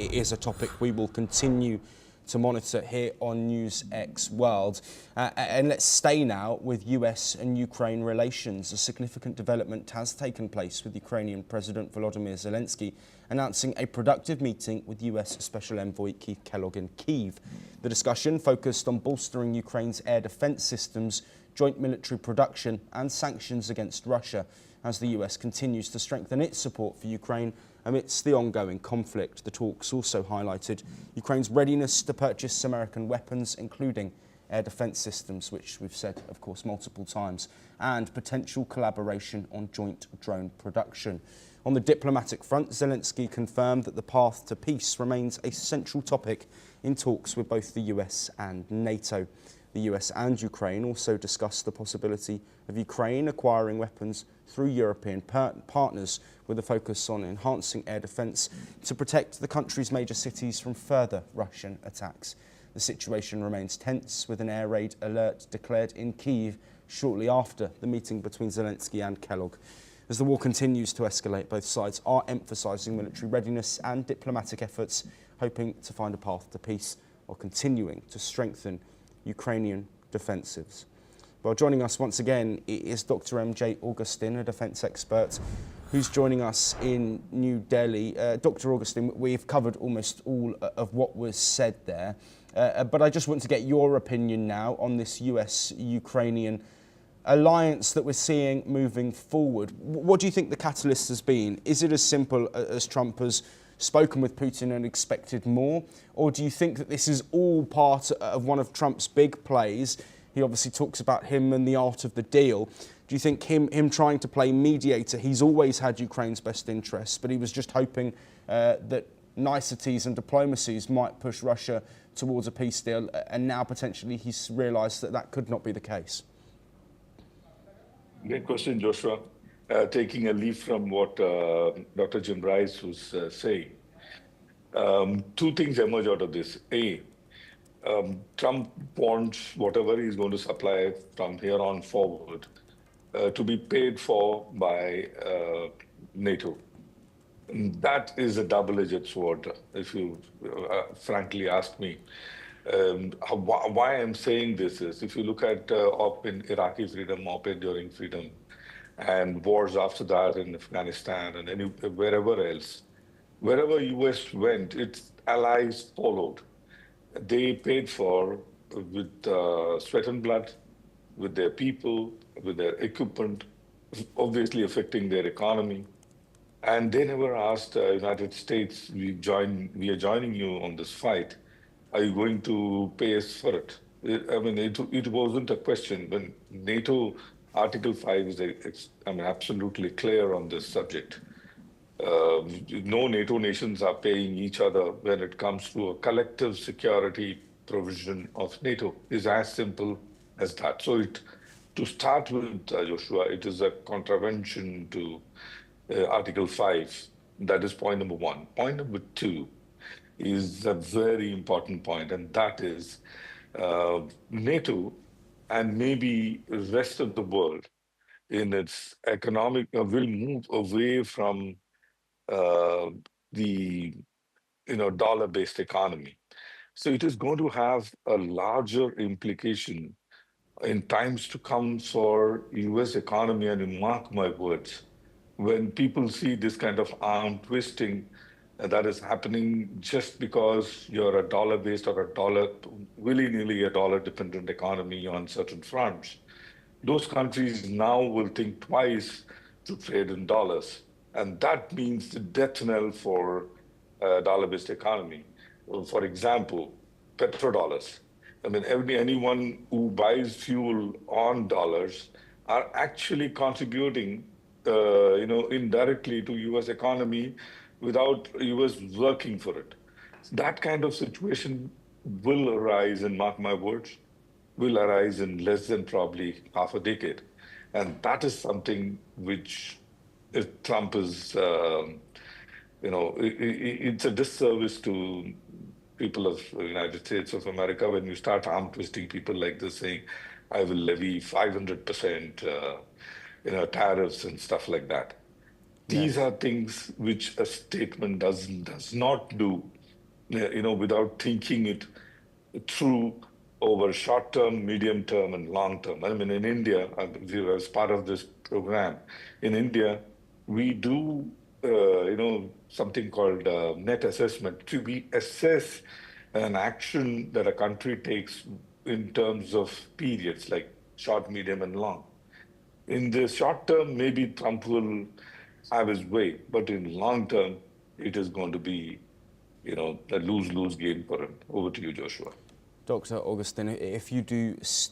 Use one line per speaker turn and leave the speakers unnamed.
It is a topic we will continue to monitor here on NewsX World. And let's stay now with US and Ukraine relations. A significant development has taken place with Ukrainian President Volodymyr Zelenskyy announcing a productive meeting with US Special Envoy Keith Kellogg in Kyiv. The discussion focused on bolstering Ukraine's air defense systems, joint military production and sanctions against Russia as the US continues to strengthen its support for Ukraine amidst the ongoing conflict. The talks also highlighted Ukraine's readiness to purchase American weapons, including air defense systems, which we've said, of course, multiple times, and potential collaboration on joint drone production. On the diplomatic front, Zelenskyy confirmed that the path to peace remains a central topic in talks with both the US and NATO. The US and Ukraine also discussed the possibility of Ukraine acquiring weapons through European partners, with a focus on enhancing air defence to protect the country's major cities from further Russian attacks. The situation remains tense, with an air raid alert declared in Kyiv shortly after the meeting between Zelenskyy and Kellogg. As the war continues to escalate, both sides are emphasising military readiness and diplomatic efforts, hoping to find a path to peace while continuing to strengthen Ukrainian defensives. Well, joining us once again is Dr. MJ Augustin, a defence expert, who's joining us in New Delhi. Dr. Augustin, we've covered almost all of what was said there, but I just want to get your opinion now on this US-Ukrainian alliance that we're seeing moving forward. What do you think the catalyst has been? Is it as simple as Trump has spoken with Putin and expected more? Or do you think that this is all part of one of Trump's big plays? He obviously talks about him and the art of the deal. Do you think him trying to play mediator, he's always had Ukraine's best interests, but he was just hoping that niceties and diplomacies might push Russia towards a peace deal, and now potentially he's realised that that could not be the case?
Great question, Joshua. Taking a leaf from what Dr. Jim Rice was saying, two things emerge out of this. A, Trump wants whatever he's going to supply from here on forward to be paid for by NATO. That is a double-edged sword, if you frankly ask me. Why I'm saying this is, if you look at op in Iraqi freedom, op during freedom, and wars after that in Afghanistan and wherever else, wherever US went, its allies followed. They paid for with sweat and blood, with their people, with their equipment, obviously affecting their economy. And they never asked the United States, we are joining you on this fight. Are you going to pay us for it? It wasn't a question. When NATO Article 5 is absolutely clear on this subject. No NATO nations are paying each other when it comes to a collective security provision of NATO. It's as simple as that. So to start with, Joshua, it is a contravention to Article 5. That is point number one. Point number two is a very important point, and that is NATO and maybe the rest of the world in its economic will move away from the dollar-based economy. So it is going to have a larger implication in times to come for US economy, and mark my words, when people see this kind of arm twisting that is happening just because you're a dollar-based or a dollar, willy-nilly a dollar-dependent economy on certain fronts, those countries now will think twice to trade in dollars. And that means the death knell for a dollar-based economy. Well, for example, petrodollars. Anyone who buys fuel on dollars are actually contributing, indirectly to US economy without US working for it. That kind of situation will arise, and mark my words, will arise in less than probably half a decade. And that is something which, if Trump is, it's a disservice to people of the United States of America when you start arm twisting people like this, saying, I will levy 500% tariffs and stuff like that. These are things which a statement does not do without thinking it through over short term, medium term, and long term. I mean, in India, as part of this program, in India, we do, something called net assessment. We assess an action that a country takes in terms of periods, like short, medium, and long. In the short term, maybe Trump will have his way, but in long term, it is going to be, a lose-lose game for him. Over to you, Joshua.
Dr. Augustine, if you do stay